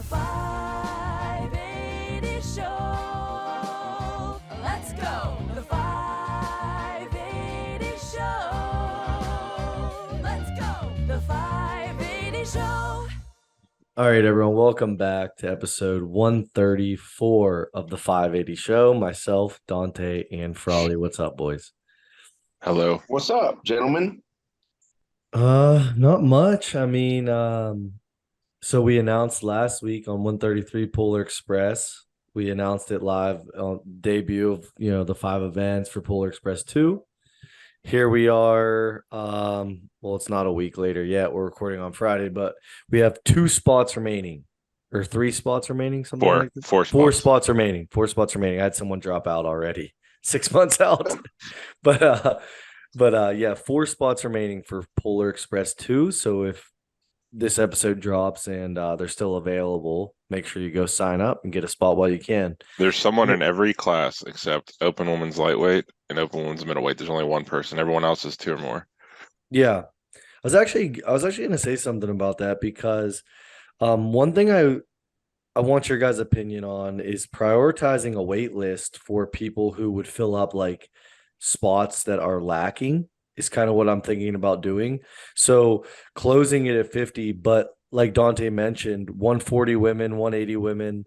The 580 Show. Let's go. The 580 Show. Let's go. The 580 Show. All right, everyone, welcome back to episode 134 of the 580 Show. Myself, Dante, and Frawley. What's up, boys? Hello. What's up, gentlemen? Not much. So we announced last week on 133 Polar Express. We announced it live on debut of, the 5 events for Polar Express 2. Here we are. Well, it's not a week later yet. We're recording on Friday, but we have 2 spots remaining, or 3 spots remaining. Something Four. like that. Four 4 spots. spots remaining. 4 spots remaining. I had someone drop out already. 6 months out, but yeah, 4 spots remaining for Polar Express 2. So if this episode drops and they're still available, make sure you go sign up and get a spot while you can. There's someone in every class except open women's lightweight and open women's middleweight. There's only one person. Everyone else is 2 or more. Yeah. I was actually going to say something about that because one thing I want your guys' opinion on is prioritizing a wait list for people who would fill up like spots that are lacking is kind of what I'm thinking about doing. So closing it at 50, but like Dante mentioned, 140 women, 180 women.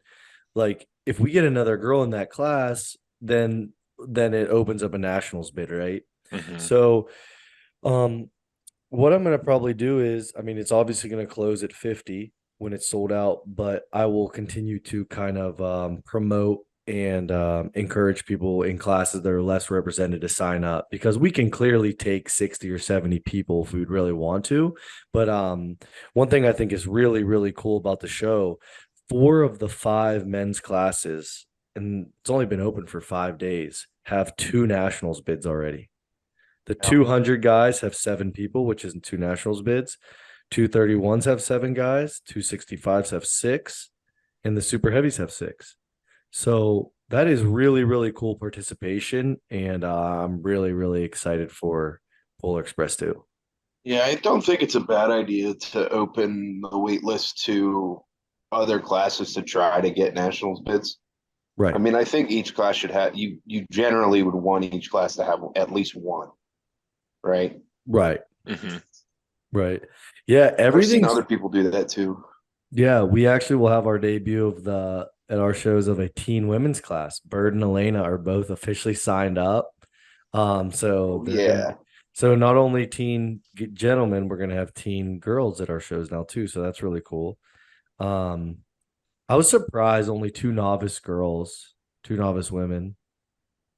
Like if we get another girl in that class, then it opens up a nationals bid, right? Mhm. So what I'm going to probably do is, it's obviously going to close at 50 when it's sold out, but I will continue to kind of promote and encourage people in classes that are less represented to sign up, because we can clearly take 60 or 70 people if we'd really want to. But one thing I think is really, really cool about the show, 4 of the 5 men's classes, and it's only been open for 5 days, have 2 nationals bids already. The 200 guys have 7 people, which is 2 nationals bids. 231s have 7 guys. 265s have 6. And the super heavies have 6. So that is really, really cool participation. And I'm really, really excited for Polar Express 2. Yeah, I don't think it's a bad idea to open the wait list to other classes to try to get nationals bids. Right. I think each class should have you generally would want each class to have at least one, right? Right. Mhm. Right. Yeah. I've seen Everything. other people do that too. Yeah. We actually will have our debut at our shows of a teen women's class. Bird and Elena are both officially signed up. So so not only teen gentlemen, we're going to have teen girls at our shows now too. So that's really cool. I was surprised only 2 novice girls, 2 novice women.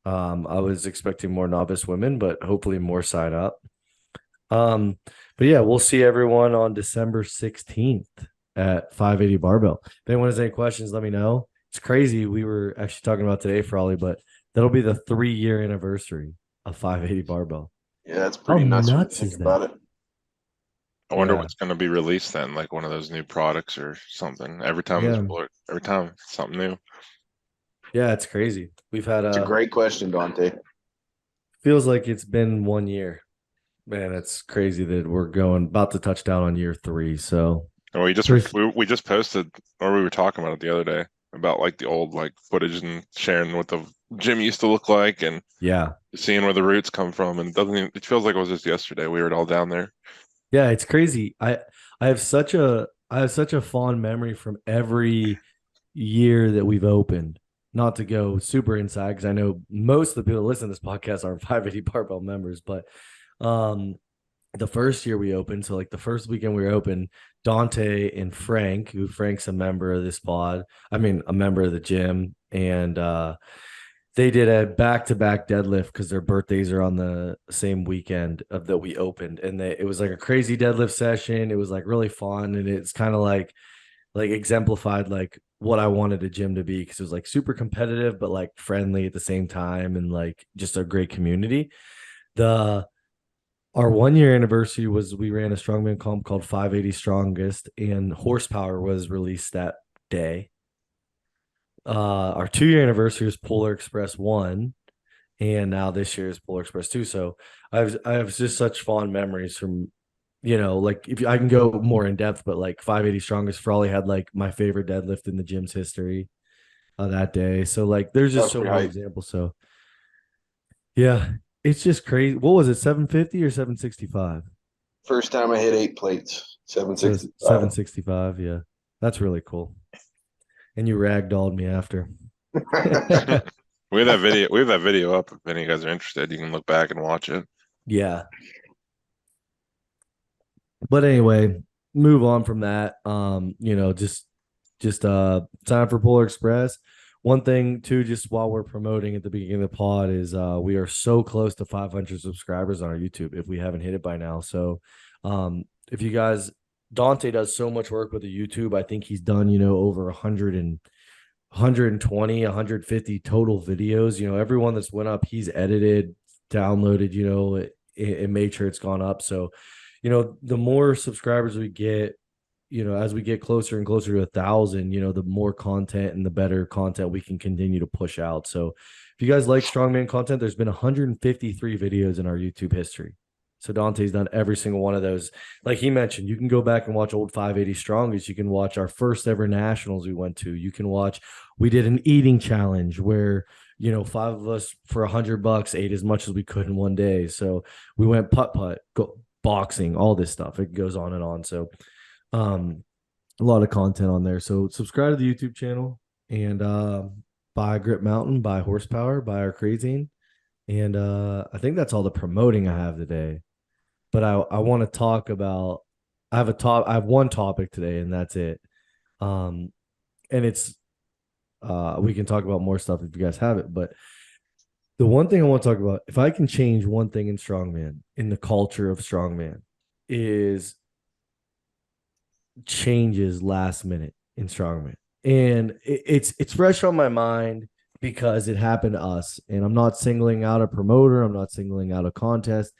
I was expecting more novice women, but hopefully more sign up. But yeah, we'll see everyone on December 16th at 580 Barbell. If anyone has any questions, let me know. It's crazy. We were actually talking about today, Frawley, but that'll be the 3-year anniversary of 580 Barbell. Yeah, that's pretty nuts when you nuts think is about that? it. I wonder Yeah. what's going to be released then, like one of those new products or something. Every time something new. Yeah, it's crazy. We've had It's a great question, Dante. feels like it's been 1 year. Man, it's crazy that we're about to touch down on year 3. So And we just posted, or we were talking about it the other day about like the old like footage and sharing what the gym used to look like and yeah. seeing where the roots come from. And it feels like it was just yesterday. We were all down there. Yeah, it's crazy. I have such a fond memory from every year that we've opened. Not to go super inside, because I know most of the people that listen to this podcast are 580 Barbell members, but the first year we opened, so like the first weekend we were open, Dante and Frank's a member of this pod, a member of the gym, and they did a back-to-back deadlift because their birthdays are on the same weekend that we opened, and it was like a crazy deadlift session. It was like really fun, and it's kind of like exemplified like what I wanted a gym to be, because it was like super competitive but like friendly at the same time, and like just a great community. Our 1-year anniversary was we ran a strongman comp called 580 Strongest, and Horsepower was released that day. Our 2-year anniversary is Polar Express 1, and now this year is Polar Express 2. So I have just such fond memories from like if I can go more in depth, but like 580 strongest Frawley had like my favorite deadlift in the gym's history that day. So like there's just That's so pretty many hype. examples. So yeah, it's just crazy. What was it, 750 or 765? First time I hit 8 plates, So 765. 765, yeah. That's really cool. And you ragdolled me after. We have that video. We have that video up. If any of you guys are interested, you can look back and watch it. Yeah. But anyway, move on from that. Just time for Polar Express. One thing too, just while we're promoting at the beginning of the pod, is we are so close to 500 subscribers on our YouTube if we haven't hit it by now. So if you guys, Dante does so much work with the YouTube. I think he's done, over 120, 150 total videos. Everyone that's went up, he's edited, downloaded, and made sure it's gone up. So, the more subscribers we get, as we get closer and closer to 1,000, the more content and the better content we can continue to push out. So if you guys like strongman content, there's been 153 videos in our YouTube history. So Dante's done every single one of those. Like he mentioned, you can go back and watch old 580 strongest. You can watch our first ever nationals we went to. You can watch, we did an eating challenge where, five of us for $100 ate as much as we could in one day. So we went putt, boxing, all this stuff. It goes on and on. So a lot of content on there. So subscribe to the YouTube channel and buy Grip Mountain, buy Horsepower, buy our Crazine. And I think that's all the promoting I have today. But I want to talk about, I have one topic today, and that's it. And it's we can talk about more stuff if you guys have it, but the one thing I want to talk about, if I can change one thing in strongman, in the culture of strongman, is changes last minute in strongman. And it's fresh on my mind because it happened to us. And I'm not singling out a promoter, I'm not singling out a contest.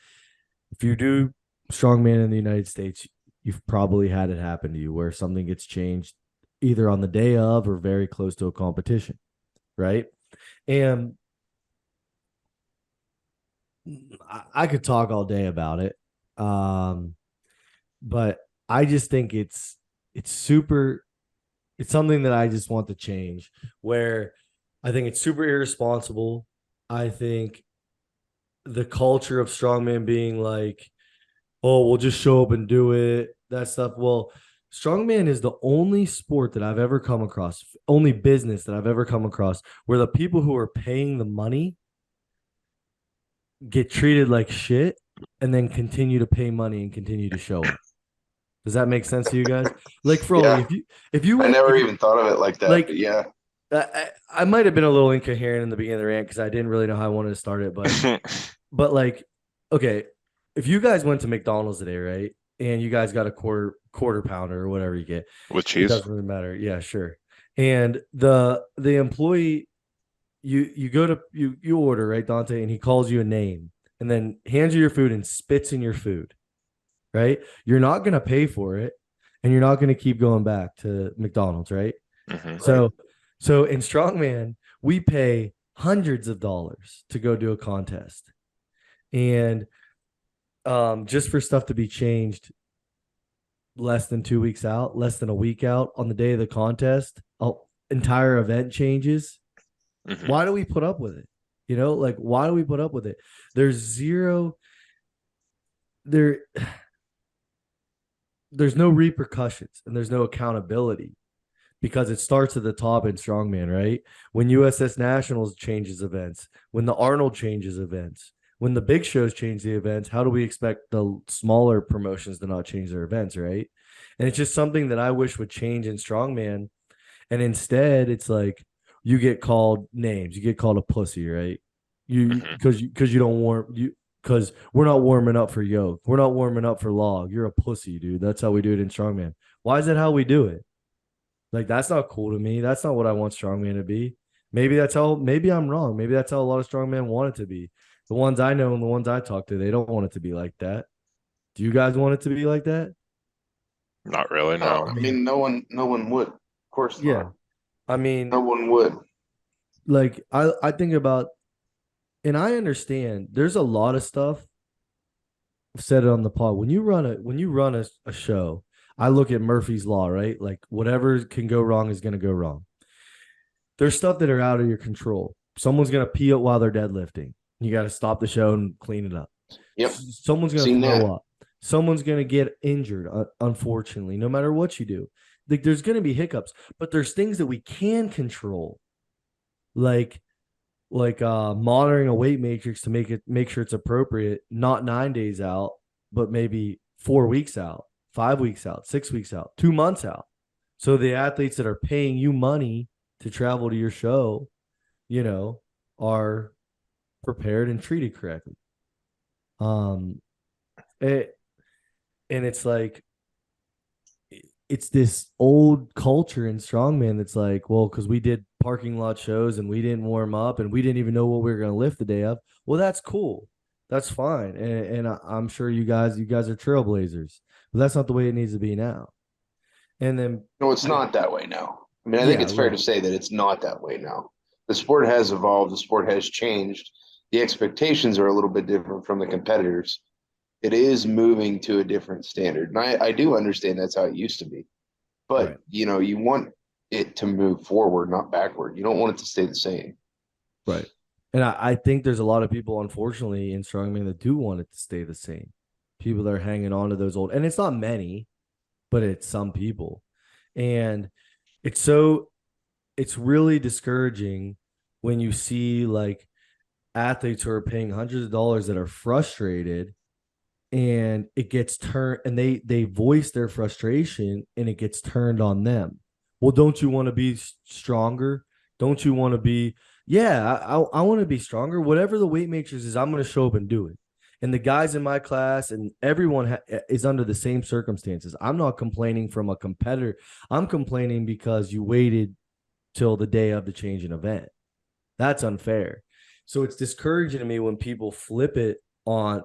If you do strongman in the United States, you've probably had it happen to you where something gets changed either on the day of or very close to a competition, right? And I could talk all day about it. But I just think it's super, it's something that I just want to change, where I think it's super irresponsible. I think the culture of strongman being like, oh, we'll just show up and do it, that stuff. Well, strongman is the only sport that I've ever come across, only business that I've ever come across, where the people who are paying the money get treated like shit and then continue to pay money and continue to show up. Does that make sense to you guys? Like, Froley, Yeah. if you I went, never even thought of it like that, like, but yeah. I might have been a little incoherent in the beginning of the rant because I didn't really know how I wanted to start it, but like, okay, if you guys went to McDonald's today, right, and you guys got a quarter pounder or whatever you get, With it cheese? doesn't really matter. Yeah, sure. And the employee, you go to you order, right, Dante, and he calls you a name and then hands you your food and spits in your food, right? You're not going to pay for it and you're not going to keep going back to McDonald's, right? Mhm. So in strongman, we pay hundreds of dollars to go do a contest. And just for stuff to be changed less than 2 weeks out, less than a week out on the day of the contest, entire event changes. Mhm. Why do we put up with it? Like, why do we put up with it? There's no repercussions and there's no accountability because it starts at the top in strongman, right? When USS Nationals changes events, when the Arnold changes events, when the big shows change the events, how do we expect the smaller promotions to not change their events, right? And it's just something that I wish would change in strongman. And instead, it's like you get called names, you get called a pussy, right? Because you don't warm you because we're not warming up for yoke, we're not warming up for log. You're a pussy, dude. That's how we do it in strongman. Why is that how we do it? Like, that's not cool to me. That's not what I want strongman to be. Maybe I'm wrong. Maybe that's how a lot of strongmen want it to be. The ones I know and the ones I talk to, they don't want it to be like that. Do you guys want it to be like that? Not really, No, no. I mean, no one would. Of course Yeah. not. I mean, No one would. like, I think about, and I understand there's a lot of stuff said it on the pod. When you run a show, I look at Murphy's Law, right? Like whatever can go wrong is going to go wrong. There's stuff that are out of your control. Someone's going to pee it while they're deadlifting. You got to stop the show and clean it up. Yep. Someone's going to Seen throw that. up. Someone's going to get injured, unfortunately, no matter what you do. Like there's going to be hiccups, but there's things that we can control. Like monitoring a weight matrix to make sure it's appropriate, not 9 days out, but maybe 4 weeks out, 5 weeks out, 6 weeks out, 2 months out. So the athletes that are paying you money to travel to your show, are prepared and treated correctly. And it's like, it's this old culture in strongman that's like, well, because we did parking lot shows and we didn't warm up and we didn't even know what we were going to lift the day of. Well, that's cool. That's fine. And I'm sure you guys are trailblazers, but that's not the way it needs to be now. And then No, it's not that way now. I mean, I think it's fair to say that it's not that way now. The sport has evolved. The sport has changed. The expectations are a little bit different from the competitors. It is moving to a different standard. And I do understand that's how it used to be. But, Right. You want it to move forward, not backward. You don't want it to stay the same. Right. And I think there's a lot of people, unfortunately, in strongman that do want it to stay the same. People that are hanging on to those old, and it's not many, but it's some people. And it's really discouraging when you see like athletes who are paying hundreds of dollars that are frustrated, and it gets turned, and they voice their frustration and it gets turned on them. Well, don't you want to be stronger? Don't you want to be, I want to be stronger. Whatever the weight matrix is, I'm going to show up and do it. And the guys in my class and everyone is under the same circumstances. I'm not complaining from a competitor. I'm complaining because you waited till the day of the changing event. That's unfair. So it's discouraging to me when people flip it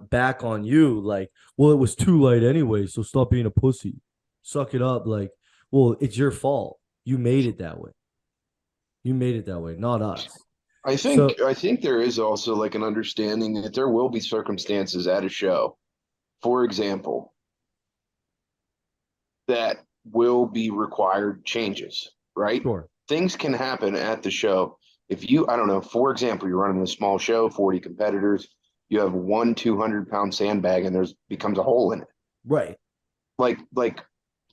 back on you, like, well, it was too late anyway, so stop being a pussy. Suck it up. Like, well, it's your fault. You made it that way. You made it that way, not us. I think there is also like an understanding that there will be circumstances at a show, for example, that will be required changes, right? Sure. Things can happen at the show. If you, I don't know, for example, you're running a small show, 40 competitors, you have one 200-pound sandbag and there's becomes a hole in it. Right. Like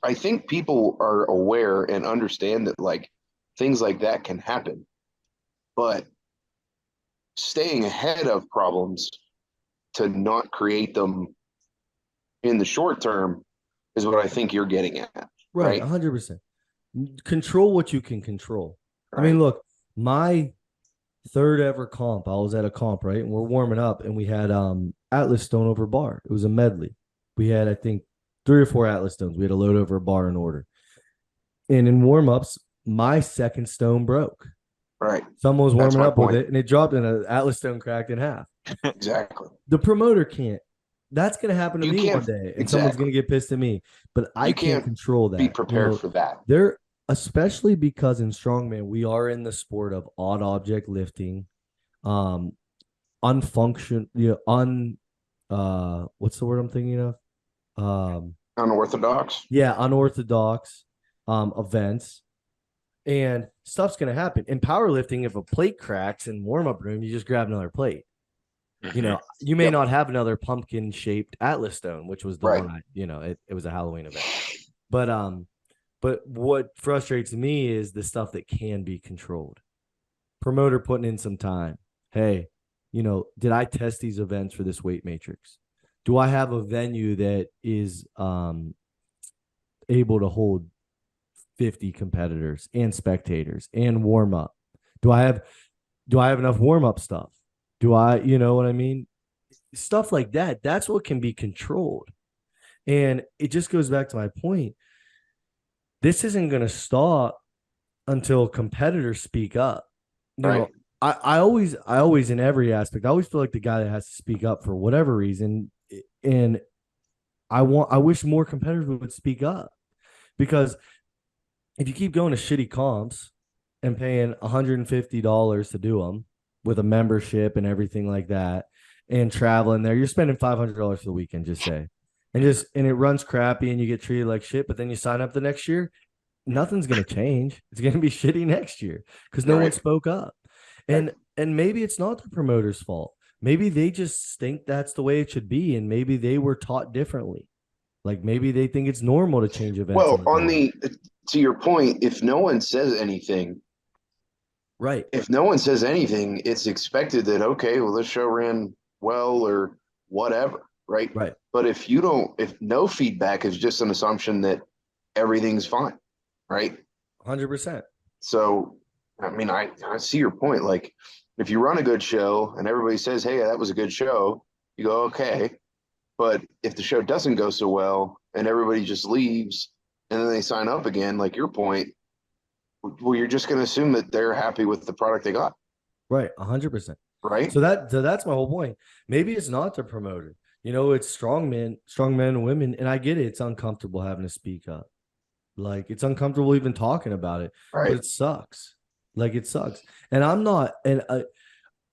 I think people are aware and understand that like things like that can happen, but staying ahead of problems to not create them in the short term is what I think you're getting at. Right. 100%. Control what you can control. Right. I mean, look, my third ever comp, I was at a comp, right? And we're warming up and we had Atlas stone over bar. It was a medley. We had, I think, 3 or 4 Atlas stones. We had a load over a bar in order. And in warm-ups, my second stone broke. Right. Someone was warming up with it and it dropped and an Atlas stone cracked in half. Exactly. The promoter can't. That's going to happen to me one day and someone's going to get pissed at me. But I can't control that. Be prepared for that. Especially because in strongman, we are in the sport of odd object lifting, what's the word I'm thinking of? Unorthodox. Yeah, unorthodox events. And stuff's going to happen. In powerlifting, if a plate cracks in warm-up room, you just grab another plate. You may not have another pumpkin-shaped Atlas stone, which was the one it was a Halloween event. But what frustrates me is the stuff that can be controlled. Promoter putting in some time. Hey, did I test these events for this weight matrix? Do I have a venue that is able to hold 50 competitors and spectators and warm up? Do I have enough warm up stuff? Do I, what I mean? Stuff like that. That's what can be controlled. And it just goes back to my point. This isn't going to stop until competitors speak up. Right. I always in every aspect, I always feel like the guy that has to speak up for whatever reason. And I wish more competitors would speak up, because if you keep going to shitty comps and paying $150 to do them with a membership and everything like that, and traveling there. You're spending $500 for the weekend, just say, and it runs crappy and you get treated like shit. But then you sign up the next year, nothing's gonna change. It's gonna be shitty next year because no one spoke up. And maybe it's not the promoter's fault. Maybe they just think that's the way it should be, and maybe they were taught differently. Like maybe they think it's normal to change events. Well, to your point, if no one says anything, right. If no one says anything, it's expected that, okay, well, this show ran well or whatever, right? Right. But if no feedback is just an assumption that everything's fine, right? 100%. So, I mean, I see your point. Like, if you run a good show and everybody says, hey, that was a good show, you go, okay. But if the show doesn't go so well and everybody just leaves and then they sign up again, like your point, well, you're just going to assume that they're happy with the product they got. Right. 100%. Right. So that's my whole point. Maybe it's not the promoter. It's strong men and women. And I get it. It's uncomfortable having to speak up. Like it's uncomfortable even talking about it. Right. But it sucks. Like it sucks. And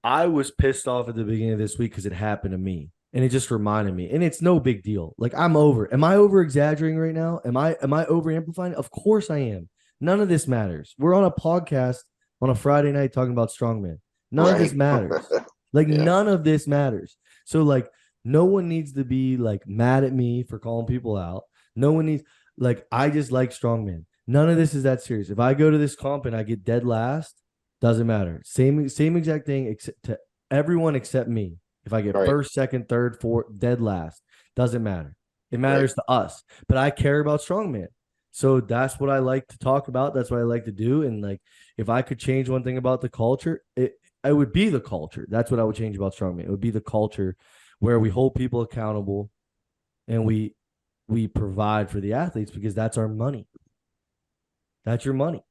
I was pissed off at the beginning of this week because it happened to me. And it just reminded me. And it's no big deal. Like I'm over. Am I over exaggerating right now? Am I over amplifying? Of course I am. None of this matters. We're on a podcast on a Friday night talking about strongman. None of this matters. Like none of this matters. So like no one needs to be like mad at me for calling people out. No one needs like I just like strongman. None of this is that serious. If I go to this comp and I get dead last, doesn't matter. Same exact thing except to everyone except me. If I get first, second, third, fourth, dead last, doesn't matter. It matters to us. But I care about strongman. So that's what I like to talk about. That's what I like to do. And like, if I could change one thing about the culture, it would be the culture. That's what I would change about strongman. It would be the culture where we hold people accountable and we provide for the athletes because that's our money. That's your money.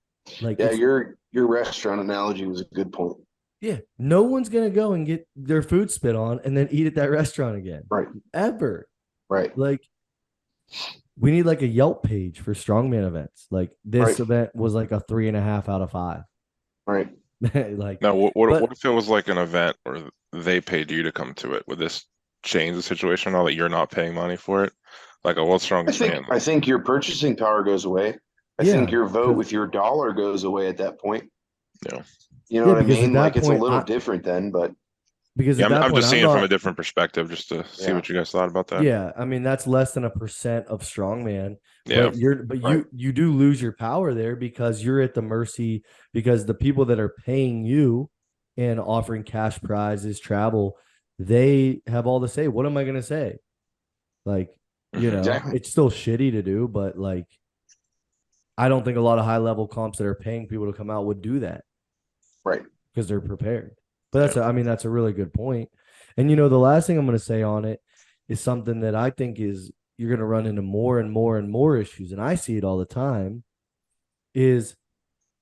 Like, your restaurant analogy was a good point. Yeah. No one's going to go and get their food spit on and then eat at that restaurant again. Right. Ever. Right. Like, we need like a Yelp page for strongman events. Like this event was like a 3.5 out of 5. Right. Like now, what if it was like an event where they paid you to come to it? Would this change the situation now that you're not paying money for it? Like a World's Strongest Man. I think your purchasing power goes away. I think your vote with your dollar goes away at that point. Yeah. You know what I mean? Like it's a little different then, but because I'm just seeing it from a different perspective, just to see what you guys thought about that. Yeah, I mean that's less than 1% of strongman. Yeah, you do lose your power there because you're at the mercy because the people that are paying you and offering cash prizes, travel, they have all to say. What am I going to say? Like, it's still shitty to do, but like, I don't think a lot of high level comps that are paying people to come out would do that, right? Because they're prepared. But that's a really good point. And, the last thing I'm going to say on it is something that I think is you're going to run into more and more and more issues. And I see it all the time is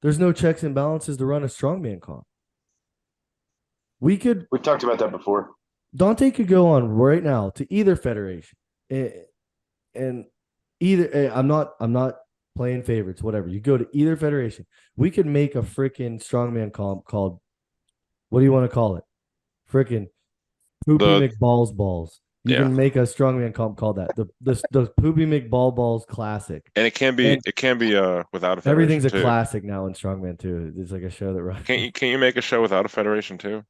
there's no checks and balances to run a strongman comp. We talked about that before. Dante could go on right now to either federation and either, I'm not playing favorites, whatever. You go to either federation. We could make a freaking strongman comp called, what do you want to call it? Freaking Poopy McBalls. You can make a strongman comp called that. The Poopy McBalls Classic. And it can be without a federation. Everything's a classic now in strongman too. It's like a show that runs. Can you make a show without a federation too?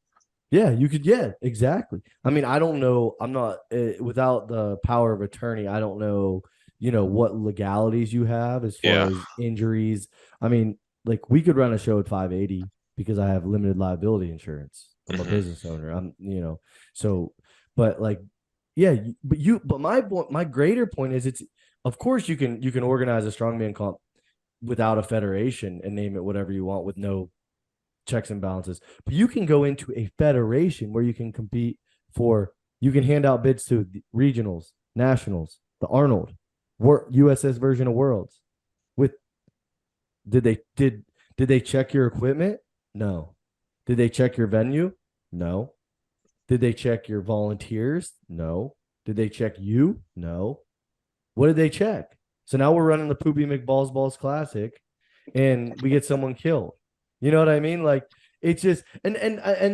Yeah, you could. Yeah, exactly. I mean, I don't know. I'm not without the power of attorney. I don't know. What legalities you have as far as injuries. I mean, like we could run a show at 580 because I have limited liability insurance. I'm a business owner. But like, yeah, but my greater point is of course you can organize a strongman comp without a federation and name it whatever you want with no checks and balances, but you can go into a federation where you can compete you can hand out bids to the regionals, nationals, the Arnold, USS version of Worlds. Did they check your equipment? No. Did they check your venue? No. Did they check your volunteers? No. Did they check you? No. What did they check? So now we're running the Poopy McBalls Classic and we get someone killed. You know what I mean? Like It's just and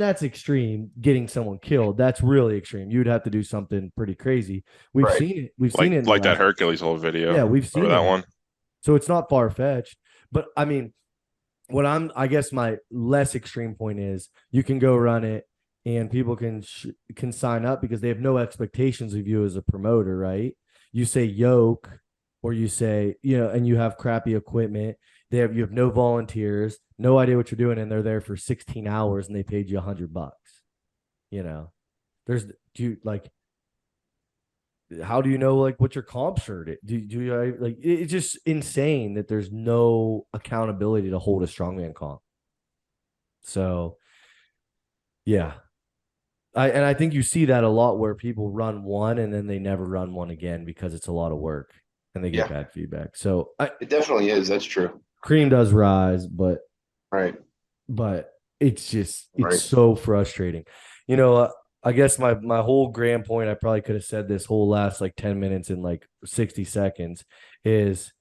that's extreme. Getting someone killed, that's really extreme. You'd have to do something pretty crazy. We've Right. seen it. We've seen it in the Like that last. Hercules whole video. Yeah, we've seen Remember it. that one? So it's not far fetched. But I mean, I guess my less extreme point is you can go run it and people can sign up because they have no expectations of you as a promoter, right? You say yoke or you say, and you have crappy equipment. You have no volunteers, no idea what you're doing, and they're there for 16 hours and they paid you $100. There's do you like how do you know like what your comp shirt is? Do you like it's just insane that there's no accountability to hold a strongman comp. So yeah. I think you see that a lot where people run one and then they never run one again because it's a lot of work and they get bad feedback. So it definitely is. That's true. Cream does rise, but it's just it's so frustrating. I guess my whole grand point, I probably could have said this whole last like 10 minutes in like 60 seconds is,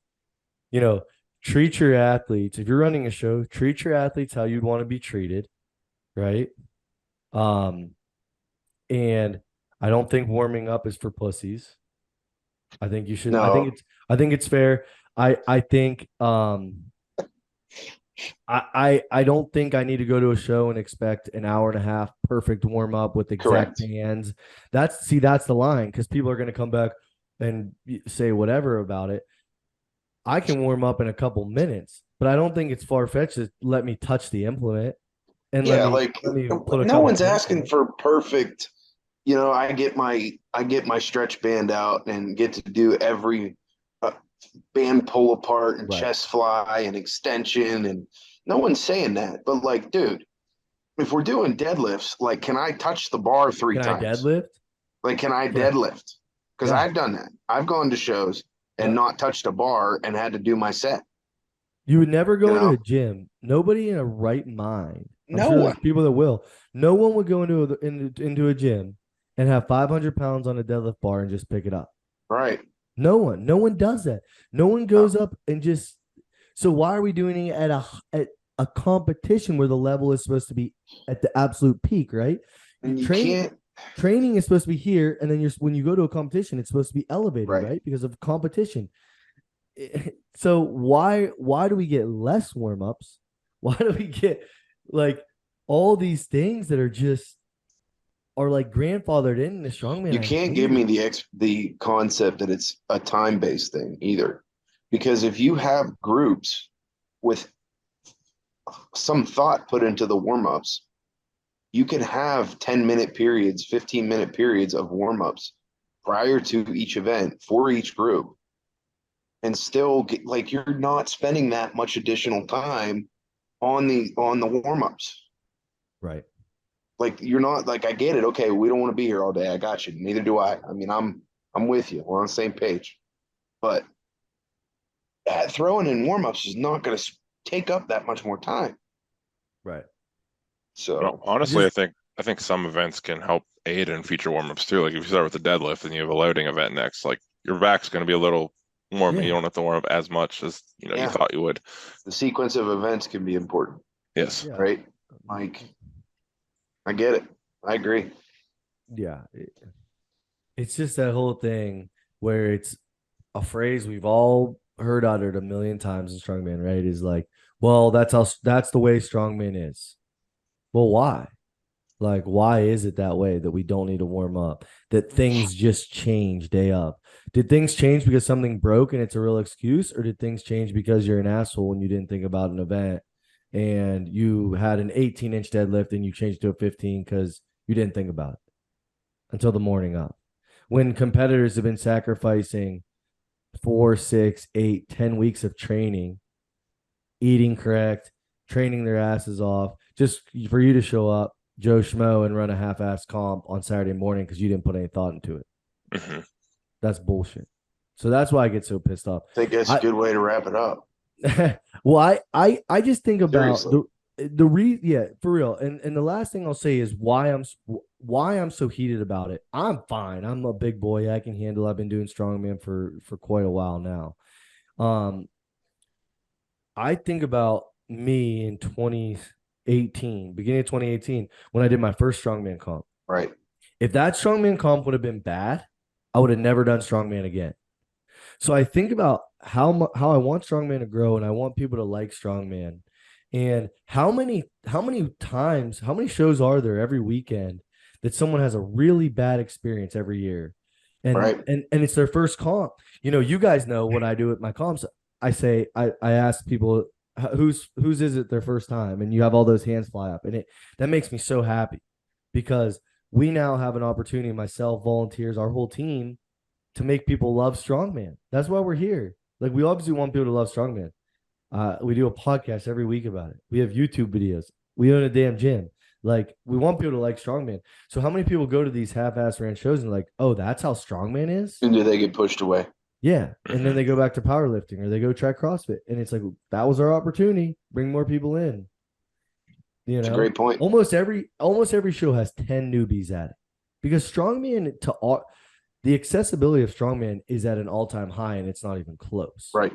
treat your athletes. If you're running a show, treat your athletes how you'd want to be treated. Right. And I don't think warming up is for pussies. I think you should. No. I think it's fair. I think I don't think I need to go to a show and expect an hour and a half perfect warm up with exact hands. That's the line because people are going to come back and say whatever about it. I can warm up in a couple minutes, but I don't think it's far fetched to let me touch the implement. And let me put no one's asking for perfect. I get my stretch band out and get to do every band pull apart and chest fly and extension, and no one's saying that. But like, dude, if we're doing deadlifts, like, can I touch the bar 3 times? Can I deadlift? Like, can I deadlift? Because I've done that. I've gone to shows and not touched a bar and had to do my set. You would never go into a gym. Nobody in a right mind. There's people that will. No one would go into a gym and have 500 pounds on a deadlift bar and just pick it up. Right. No one does that. No one goes up and just. So why are we doing it at a competition where the level is supposed to be at the absolute peak, right? And training is supposed to be here, and then when you go to a competition, it's supposed to be elevated, right? Because of competition. So why do we get less warm-ups? Why do we get like all these things that are like grandfathered in the strongman? You can't give me the concept that it's a time-based thing either, because if you have groups with some thought put into the warm-ups, you can have 10-minute periods, 15-minute periods of warm-ups prior to each event for each group, and still get, like, you're not spending that much additional time on the warm-ups. Right. Like, you're not like, I get it. Okay, we don't want to be here all day. I got you. Neither do I. I mean, I'm with you. We're on the same page. But throwing in warm-ups is not going to take up that much more time. Right. So honestly, I think some events can help aid in feature warm-ups too. Like if you start with the deadlift and you have a loading event next, like your back's going to be a little warm. You don't have to warm up as much as you thought you would. The sequence of events can be important. Yes. Yeah. Right. Like, I get it. I agree. Yeah. It's just that whole thing where it's a phrase we've all heard uttered a million times in strongman, right? Is like, well, that's the way strongman is. Well, why? Like, why is it that way that we don't need to warm up? That things just change day up? Did things change because something broke and it's a real excuse? Or did things change because you're an asshole when you didn't think about an event and you had an 18-inch deadlift and you changed to a 15 because you didn't think about it until the morning up? When competitors have been sacrificing 4, 6, 8, 10 weeks of training, eating correct, training their asses off, just for you to show up, Joe Schmo, and run a half-ass comp on Saturday morning because you didn't put any thought into it. Mm-hmm. That's bullshit. So that's why I get so pissed off. I think that's a good way to wrap it up. Well, I just think about for real. And the last thing I'll say is why I'm so heated about it. I'm fine. I'm a big boy. I can handle. I've been doing strongman for quite a while now. I think about me in beginning of 2018, when I did my first strongman comp. Right. If that strongman comp would have been bad, I would have never done strongman again. So I think about how I want strongman to grow, and I want people to like strongman. And how many shows are there every weekend that someone has a really bad experience every year, and Right. and it's their first comp. You guys know what I do at my comps. I ask people whose is it their first time, and you have all those hands fly up, and that makes me so happy, because we now have an opportunity, myself, volunteers, our whole team, to make people love strongman. That's why we're here. Like, we obviously want people to love strongman. We do a podcast every week about it. We have YouTube videos. We own a damn gym. Like, we want people to like strongman. So how many people go to these half-ass ran shows and like, oh, that's how strongman is? And do they get pushed away? Yeah. And then they go back to powerlifting, or they go try CrossFit. And it's like, that was our opportunity. Bring more people in. That's a great point. Almost every show has 10 newbies at it, because strongman, the accessibility of strongman is at an all-time high, and it's not even close. Right.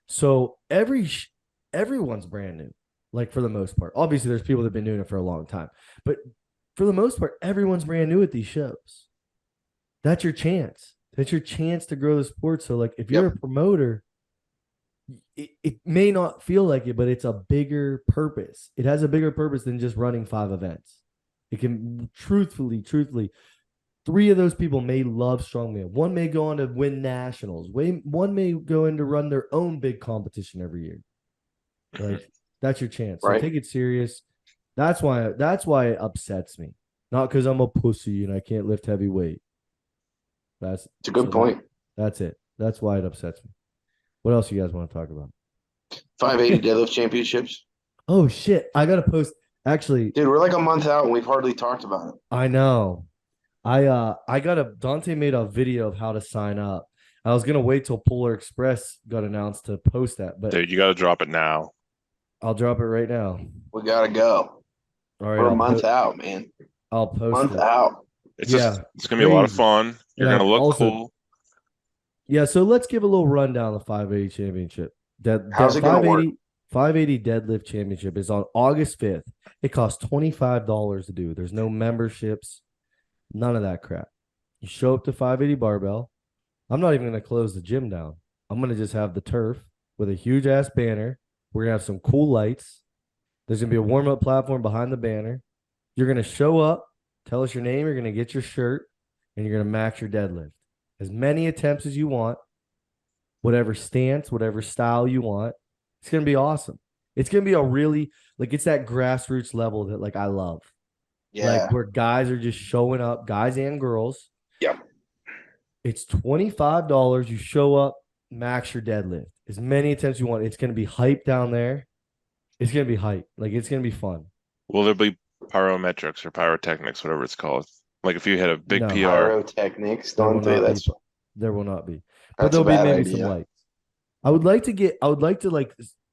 So everyone's brand new, like, for the most part. Obviously, there's people that have been doing it for a long time, but for the most part, everyone's brand new at these shows. That's your chance. That's your chance to grow the sport. So, like, if you're a promoter, it may not feel like it, but it's a bigger purpose. It has a bigger purpose than just running 5 events. It can truthfully, 3 of those people may love strongman. One may go on to win nationals. One may go in to run their own big competition every year. Like, that's your chance. So take it serious. That's why it upsets me. Not because I'm a pussy and I can't lift heavy weight. It's a good point. That's it. That's why it upsets me. What else you guys want to talk about? 580 deadlift championships. Oh shit! I gotta post. Actually, dude, we're like a month out and we've hardly talked about it. I know. Dante made a video of how to sign up. I was gonna wait till Polar Express got announced to post that, but dude, you gotta drop it now. I'll drop it right now. We gotta go. All right, we're a month out, man. I'll post month out. It's gonna be a lot of fun. You're gonna look cool. Yeah, so let's give a little rundown of the 580 championship. How's it gonna work? 580 deadlift championship is on August 5th. It costs $25 to do. There's no memberships, none of that crap. You show up to 580 Barbell. I'm not even going to close the gym down. I'm going to just have the turf with a huge ass banner. We're going to have some cool lights. There's going to be a warm-up platform behind the banner. You're going to show up, tell us your name, you're going to get your shirt, and you're going to max your deadlift. As many attempts as you want, whatever stance, whatever style you want. It's going to be awesome. It's going to be a really, like, it's that grassroots level that, like, I love. Yeah. Like, where guys are just showing up, guys and girls. Yeah. It's $25. You show up, max your deadlift. As many attempts you want. It's going to be hype down there. It's going to be hype. Like, it's going to be fun. Will there be pyrometrics or pyrotechnics, whatever it's called? Like, if you hit a big PR. Pyrotechnics, don't do that. There will not be. But there'll be maybe some lights. I would like to like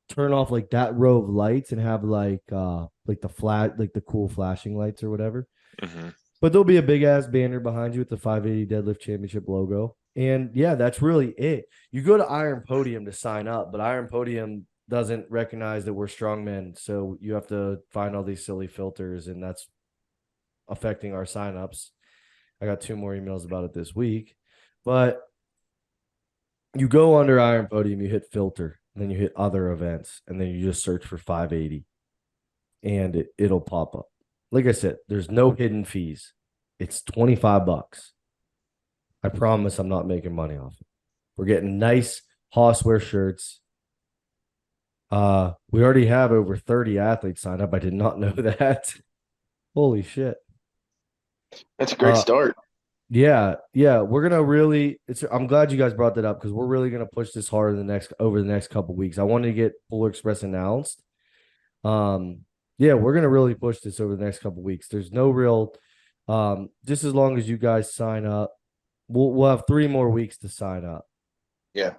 turn off like that row of lights and have like the cool flashing lights or whatever. Mm-hmm. But there'll be a big ass banner behind you with the 580 deadlift championship logo. And yeah, that's really it. You go to Iron Podium to sign up, but Iron Podium doesn't recognize that we're strongmen. So you have to find all these silly filters, and that's affecting our signups. I got 2 more emails about it this week. But you go under Iron Podium, you hit filter, and then you hit other events, and then you just search for 580, and it'll pop up. Like I said, there's no hidden fees. It's $25. I promise I'm not making money off it. We're getting nice Hosswear shirts. We already have over 30 athletes signed up. I did not know that. Holy shit. That's a great start. Yeah. We're gonna really. I'm glad you guys brought that up, because we're really gonna push this hard over the next couple of weeks. I wanted to get Polar Express announced. Yeah, we're gonna really push this over the next couple of weeks. There's no real. Just as long as you guys sign up, we'll have 3 more weeks to sign up. Yeah.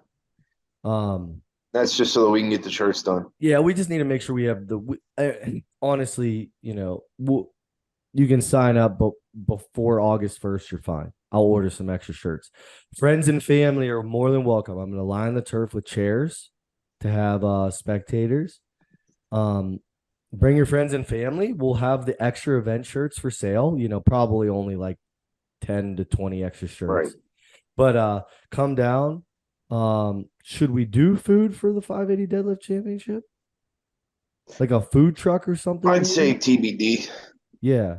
That's just so that we can get the shirts done. Yeah, we just need to make sure we have honestly, you can sign up, but before August 1st, you're fine. I'll order some extra shirts. Friends and family are more than welcome. I'm going to line the turf with chairs to have spectators. Bring your friends and family. We'll have the extra event shirts for sale. Probably only like 10 to 20 extra shirts. Right. But come down. Should we do food for the 580 deadlift championship? Like a food truck or something? I'd maybe? say TBD. Yeah.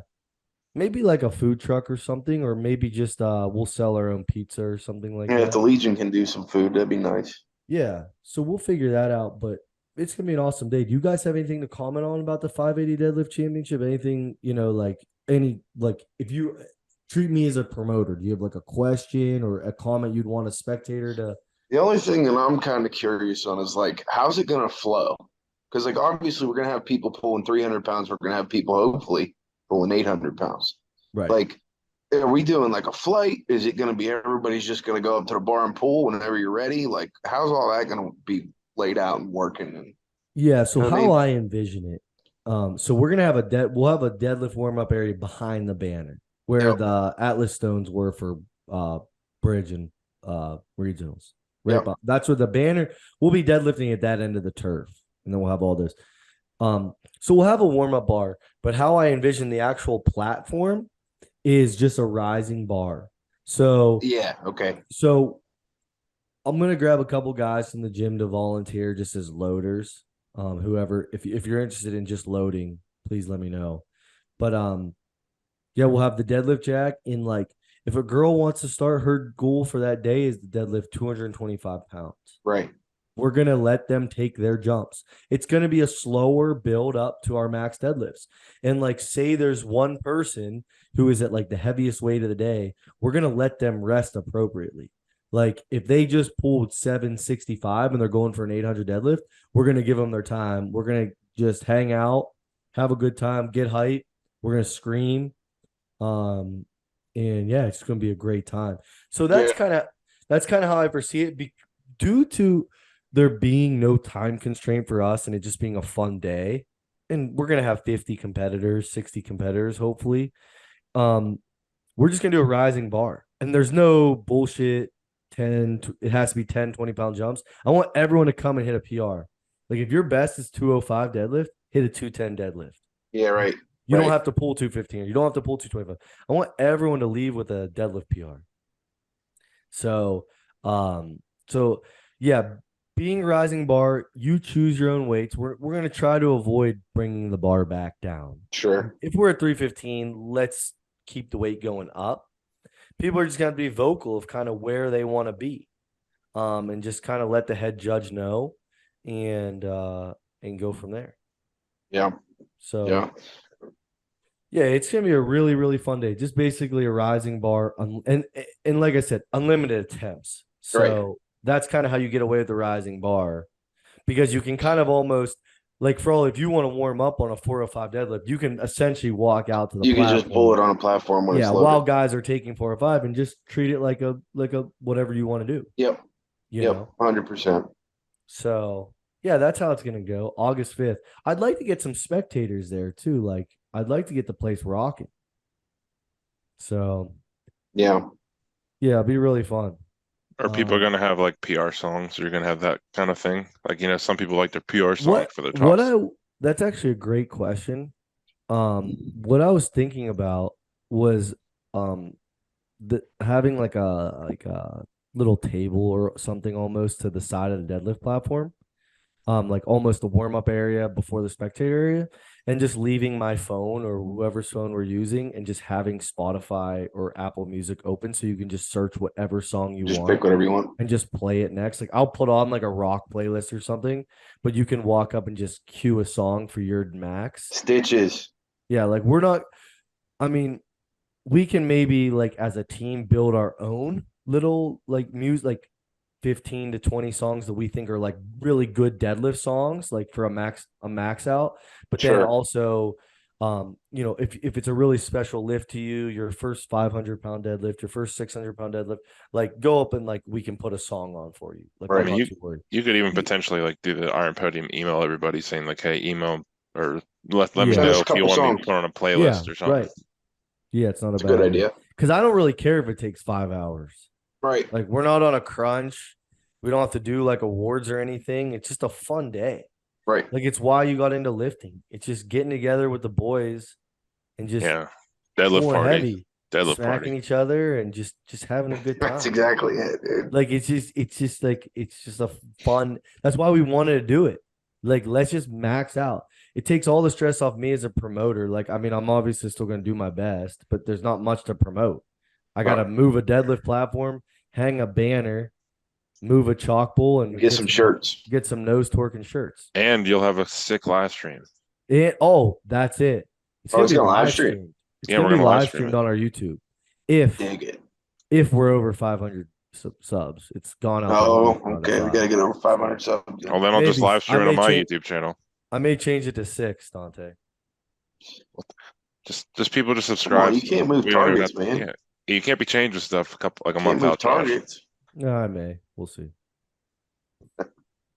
Maybe like a food truck or something, or maybe just we'll sell our own pizza or something like Yeah, that. if the Legion can do some food, that'd be nice. Yeah. So we'll figure that out, but it's gonna be an awesome day. Do you guys have anything to comment on about the 580 deadlift championship? Anything, if you treat me as a promoter, do you have like a question or a comment you'd want a spectator to? The only thing that I'm kind of curious on is like, how's it gonna flow? Because like obviously we're gonna have people pulling 300 pounds. We're gonna have people hopefully pulling 800 pounds. Right. Like, are we doing like a flight? Is it gonna be everybody's just gonna go up to the bar and pull whenever you're ready? Like, how's all that gonna be laid out and working? And Yeah. So you know what I how mean? I envision it. So we're gonna have we'll have a deadlift warm up area behind the banner where Yep. the Atlas stones were for bridge and regionals. Right. Yep. That's where the banner we'll be deadlifting at that end of the turf. And then we'll have all this. So we'll have a warm-up bar, but how I envision the actual platform is just a rising bar. So Yeah. Okay. so I'm gonna grab a couple guys from the gym to volunteer just as loaders. Whoever, if you're interested in just loading, please let me know. But yeah, we'll have the deadlift jack in like if a girl wants to start, her goal for that day is the deadlift 225 pounds. Right. We're going to let them take their jumps. It's going to be a slower build up to our max deadlifts. And like, say there's one person who is at like the heaviest weight of the day, we're going to let them rest appropriately. Like if they just pulled 765 and they're going for an 800 deadlift, we're going to give them their time. We're going to just hang out, have a good time, get hype. We're going to scream. And yeah, it's going to be a great time. So that's kind of how I foresee it. Due to there being no time constraint for us and it just being a fun day, and we're gonna have 50 competitors, 60 competitors, hopefully. We're just gonna do a rising bar, and there's no bullshit. It has to be 10, 20-pound jumps. I want everyone to come and hit a PR. Like if your best is 205 deadlift, hit a 210 deadlift. Yeah. Right. You don't have to pull 215 or you don't have to pull 225. I want everyone to leave with a deadlift PR. So yeah, being rising bar, you choose your own weights. We're going to try to avoid bringing the bar back down. Sure. If we're at 315, let's keep the weight going up. People are just going to be vocal of kind of where they want to be, and just kind of let the head judge know, and go from there. Yeah. So yeah, it's going to be a really, really fun day. Just basically a rising bar, and like I said, unlimited attempts. So that's kind of how you get away with the rising bar, because you can kind of almost like if you want to warm up on a 405 deadlift, you can essentially walk out to the You can platform. just pull it on a platform when it's loaded. While guys are taking 405 and just treat it like a whatever you want to do. Yep. You know? 100%. So yeah, that's how it's gonna go. August 5th. I'd like to get some spectators there too. Like I'd like to get the place rocking. So yeah, it'd be really fun. Are people going to have like PR songs? Or you're going to have that kind of thing? Like, some people like their PR song for their talks. That's actually a great question. What I was thinking about was having like a little table or something almost to the side of the deadlift platform. Like almost the warm-up area before the spectator area, and just leaving my phone or whoever's phone we're using and just having Spotify or Apple Music open so you can just search whatever song you just want. pick whatever you want. And just play it next. Like I'll put on like a rock playlist or something, but you can walk up and just cue a song for your max. Stitches. Yeah, like we can maybe like as a team build our own little like music, like 15 to 20 songs that we think are like really good deadlift songs, like for a max out. But then also, if it's a really special lift to you, your first 500-pound deadlift, your first 600-pound deadlift, like go up and like we can put a song on for you. Like, right. You could even potentially like do the Iron Podium, email everybody saying like, hey, email or let me know if you want me to put on a playlist or something. Right. Yeah, it's not a good idea. Because I don't really care if it takes 5 hours. Right. Like we're not on a crunch. We don't have to do like awards or anything. It's just a fun day. Right. Like it's why you got into lifting. It's just getting together with the boys and just deadlift pulling party, heavy, deadlift smacking party. each other and just having a good time. That's exactly it, dude. Like it's just like it's just a fun. That's why we wanted to do it. Like let's just max out. It takes all the stress off me as a promoter. Like I mean, I'm obviously still going to do my best, but there's not much to promote. I got to move a deadlift platform, hang a banner, move a chalk bowl, and Get some shirts. Get some nose torquing shirts. And you'll have a sick live stream. That's it. It's gonna be live streamed. It's gonna be live streamed on our YouTube. If we're over 500 subs, it's gone out. Oh, okay. We gotta get over 500 subs. Well, then I'll just live stream it on my YouTube channel. I may change it to 6, Dante. Just people to subscribe. You can't move targets, man. Yeah. You can't be changing stuff a month out. Targets. No, I may. We'll see.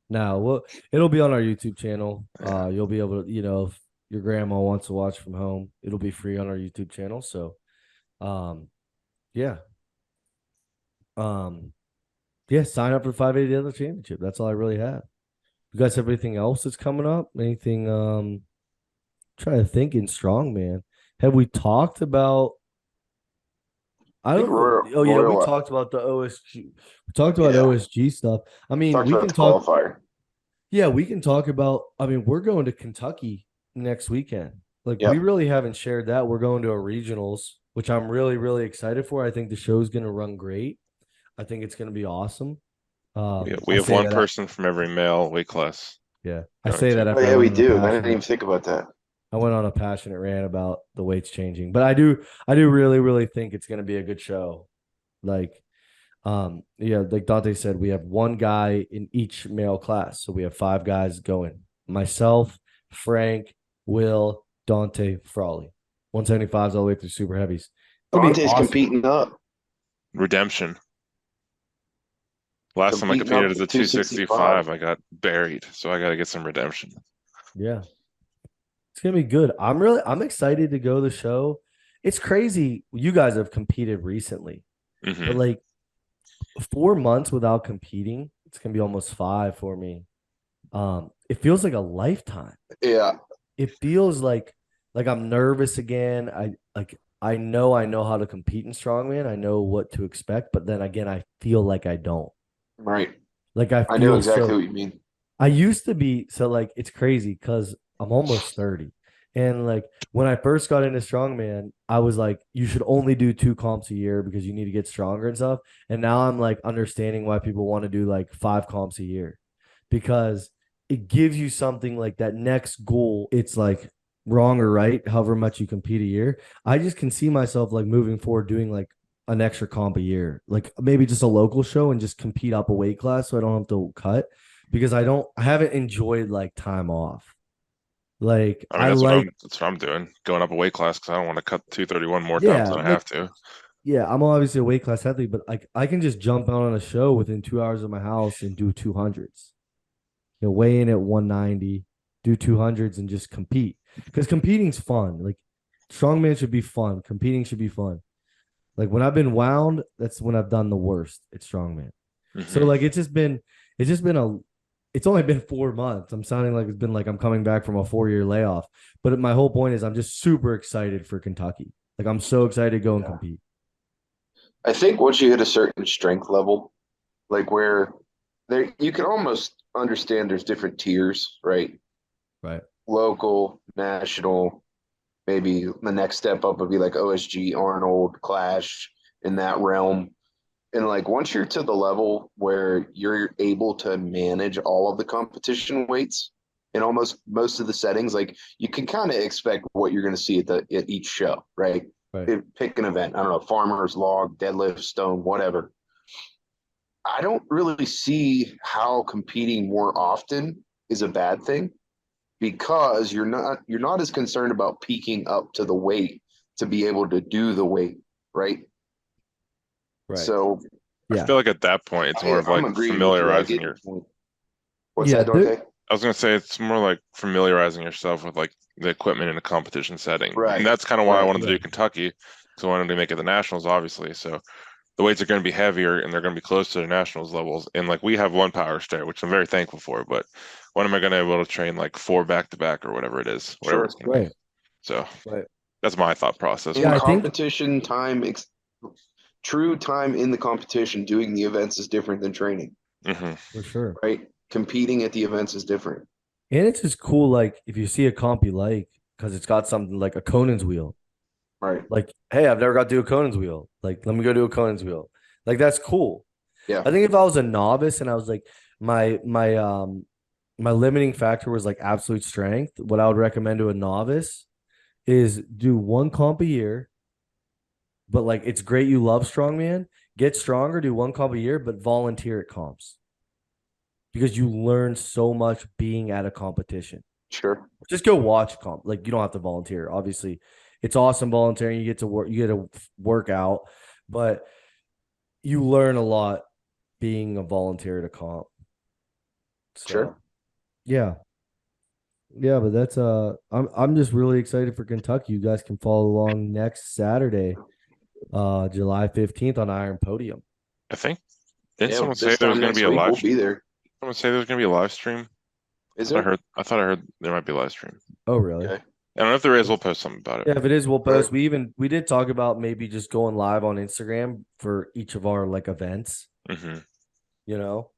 Now, it'll be on our YouTube channel. You'll be able to, if your grandma wants to watch from home, it'll be free on our YouTube channel. So, yeah. Sign up for the 580 Deadlift Championship. That's all I really have. You guys have anything else that's coming up? Anything? Trying to think in strongman. Have we talked about? I don't know. We talked about the OSG. We talked about OSG stuff. I mean, we can talk. Qualifier. Yeah, we can talk about. I mean, we're going to Kentucky next weekend. Like we really haven't shared that. We're going to a regionals, which I'm really, really excited for. I think the show's going to run great. I think it's going to be awesome. We have one person from every male weight class. Yeah, I say that. We do. I didn't even think about that. I went on a passionate rant about the weights changing, but I do really, really think it's going to be a good show. Like, like Dante said, we have one guy in each male class. So we have 5 guys going. Myself, Frank, Will, Dante, Frawley. 175s all the way through super heavies. Dante's competing up. Redemption. Last time I competed as a 265, I got buried. So I got to get some redemption. Yeah. It's going to be good. I'm excited to go to the show. It's crazy. You guys have competed recently, but like 4 months without competing, it's going to be almost 5 for me. It feels like a lifetime. Yeah. It feels like I'm nervous again. I know how to compete in strongman. I know what to expect, but then again, I feel like I don't. Right. Like I know exactly what you mean. I used to be like it's crazy because I'm almost 30. And like when I first got into strongman, I was like, you should only do 2 comps a year because you need to get stronger and stuff. And now I'm like understanding why people want to do like 5 comps a year because it gives you something like that next goal. It's like wrong or right, however much you compete a year. I just can see myself like moving forward doing like an extra comp a year, like maybe just a local show and just compete up a weight class so I don't have to cut because I haven't enjoyed like time off. Like that's what I'm doing, going up a weight class because I don't want to cut 231 more times than I have to. Yeah, I'm obviously a weight class athlete, but like I can just jump out on a show within 2 hours of my house and do 200s. Weigh in at 190, do 200s and just compete because competing's fun. Like strongman should be fun. Competing should be fun. Like when I've been wound, that's when I've done the worst at strongman. So like it's only been 4 months. I'm sounding like it's been like I'm coming back from a 4-year layoff. But my whole point is I'm just super excited for Kentucky. Like I'm so excited to go and compete. I think once you hit a certain strength level, like where there you can almost understand there's different tiers, right? Right. Local, national, maybe the next step up would be like OSG, Arnold, Clash in that realm. And like once you're to the level where you're able to manage all of the competition weights in almost most of the settings, like you can kind of expect what you're going to see at each show, right? Pick an event. I don't know, farmers, log, deadlift, stone, whatever. I don't really see how competing more often is a bad thing because you're not as concerned about peaking up to the weight to be able to do the weight, right? Right. So I feel like at that point it's more of like familiarizing What's that, Dante? I was gonna say it's more like familiarizing yourself with like the equipment in a competition setting. Right. And that's kind of why I wanted to do Kentucky, because I wanted to make it the nationals, obviously. So the weights are going to be heavier and they're going to be close to the nationals levels. And like we have one power stair, which I'm very thankful for, but when am I going to be able to train like 4 back-to-back or whatever it is, whatever Sure. it's going to be. Right. So Right. that's my thought process. In Yeah, I think- competition time, true time in the competition, doing the events is different than training, Hmm. For sure. right? Competing at the events is different. And it's just cool, like if you see a comp you like, because it's got something like a Conan's wheel. Right. Like, hey, I've never got to do a Conan's wheel. Like, let me go do a Conan's wheel. Like, that's cool. Yeah. I think if I was a novice and I was like my limiting factor was like absolute strength, what I would recommend to a novice is do one comp a year. But like it's great you love strongman. Get stronger, do one comp a year, but volunteer at comps. Because you learn so much being at a competition. Sure. Just go watch comp. Like you don't have to volunteer. Obviously, it's awesome volunteering. You get to work, you get to work out, but you learn a lot being a volunteer at a comp. So, Sure. yeah. Yeah, but that's I'm just really excited for Kentucky. You guys can follow along next Saturday, July 15th on Iron Podium. I think, didn't Yeah, someone say this there was time going to next be a week live we'll stream? be there. Someone say there's going to be a live stream? Is I there? thought I heard there might be a live stream. Oh, really? Okay. I don't know if there is. We'll post something about it. Yeah, if it is, we'll post. Right. We did talk about maybe just going live on Instagram for each of our like events, Hmm. you know.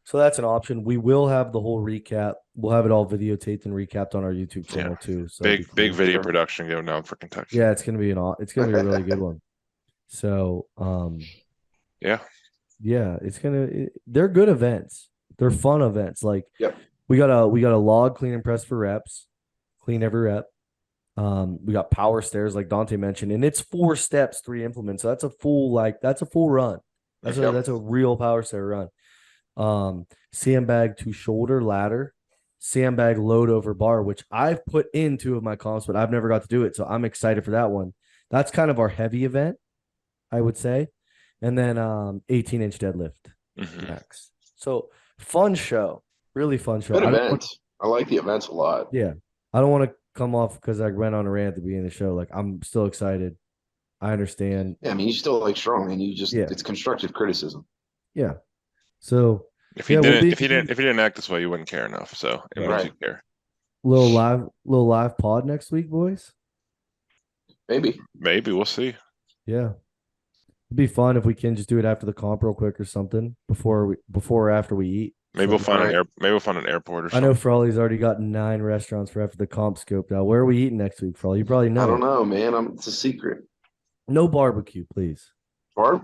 So that's an option. We will have the whole recap. We'll have it all videotaped and recapped on our YouTube channel too. So it'll be Big cool. video Sure. production going down for Kentucky. Yeah, it's gonna be it's gonna be a really good one. So Yeah. yeah, they're good events. They're fun events. Like Yep. we got a log clean and press for reps, clean every rep. We got power stairs like Dante mentioned, and it's 4 steps, 3 implements. So that's a full run. That's Yep. a real power stair run. Sandbag to shoulder ladder, sandbag load over bar, which I've put in 2 of my comps, but I've never got to do it. So I'm excited for that one. That's kind of our heavy event, I would say. And then 18-inch deadlift Hmm. next. So fun show. Really fun show. Good I don't events. I like the events a lot. Yeah. I don't want to come off because I went on a rant at the beginning of the show. Like I'm still excited. I understand. Yeah, I mean, you still like strong, and you just Yeah. it's constructive criticism. Yeah. So If he Yeah, we'll didn't, be- if he didn't act this way, you wouldn't care enough. So it means Right. you care. little live pod next week, boys. Maybe. Maybe we'll see. Yeah. It'd be fun if we can just do it after the comp real quick or something before or after we eat. Maybe we'll find Alright. maybe we'll find an airport or I something. know Frawley's already got 9 restaurants for after the comp scoped out. Where are we eating next week, Frawley? You probably know. I don't know, man. It's a secret. No barbecue, please. What?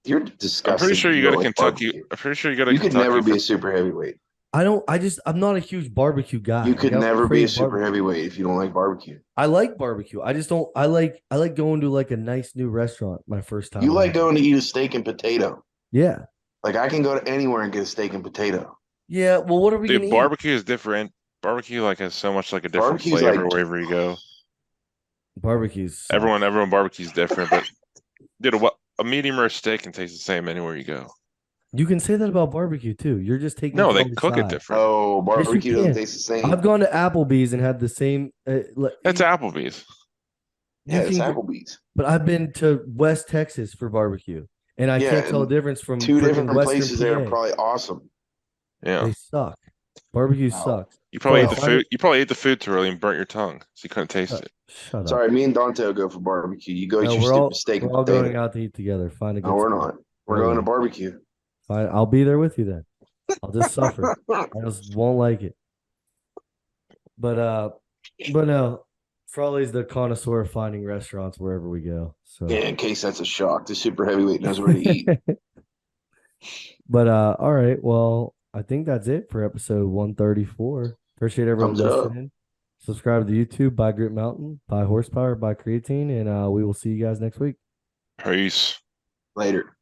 You're disgusting. I'm pretty sure you don't go to like Kentucky. barbecue. I'm pretty sure you go to You could Kentucky. never be for- a super heavyweight. I'm not a huge barbecue guy. You could Like, I don't never be a crave super barbecue. heavyweight if you don't like barbecue. I like barbecue. I just don't. I like going to like a nice new restaurant my first time. You like around. going to eat a steak and potato. Yeah. Like I can go to anywhere and get a steak and potato. Yeah. Well, what are we Dude, gonna barbecue is different. Barbecue like has so much like a different Barbecue's flavor like- wherever you go. eat? Barbecues. Everyone barbecues different, but dude, a medium rare steak can taste the same anywhere you go. You can say that about barbecue too. You're just taking. No, it they from the cook it side. different. Oh, barbecue doesn't can. taste the same. I've gone to Applebee's and had the same. That's Applebee's. Yeah, it's can- Applebee's. But I've been to West Texas for barbecue, and I Yeah, can't tell the and difference from 2 freaking different Western places there are PA. probably awesome. Yeah. They suck. Barbecue Wow. sucks. You probably Well, ate the if I- food. You probably ate the food too early and burnt your tongue, so you couldn't taste it. Shut up. Sorry, me and Dante will go for barbecue. You go eat No, your we're stupid all, steak we're and all potato. going out to eat together. Find a good No, we're spot. not. We're Yeah, going we to are. barbecue. Fine. I'll be there with you then. I'll just suffer. I just won't like it. But no, Frawley's the connoisseur of finding restaurants wherever we go. So Yeah, in case that's a shock. The super heavyweight knows where to eat. But all right. Well, I think that's it for episode 134. Appreciate everyone Thumbs up. listening. Subscribe to YouTube, buy Grit Mountain, buy Horsepower, buy Creatine, and we will see you guys next week. Peace. Later.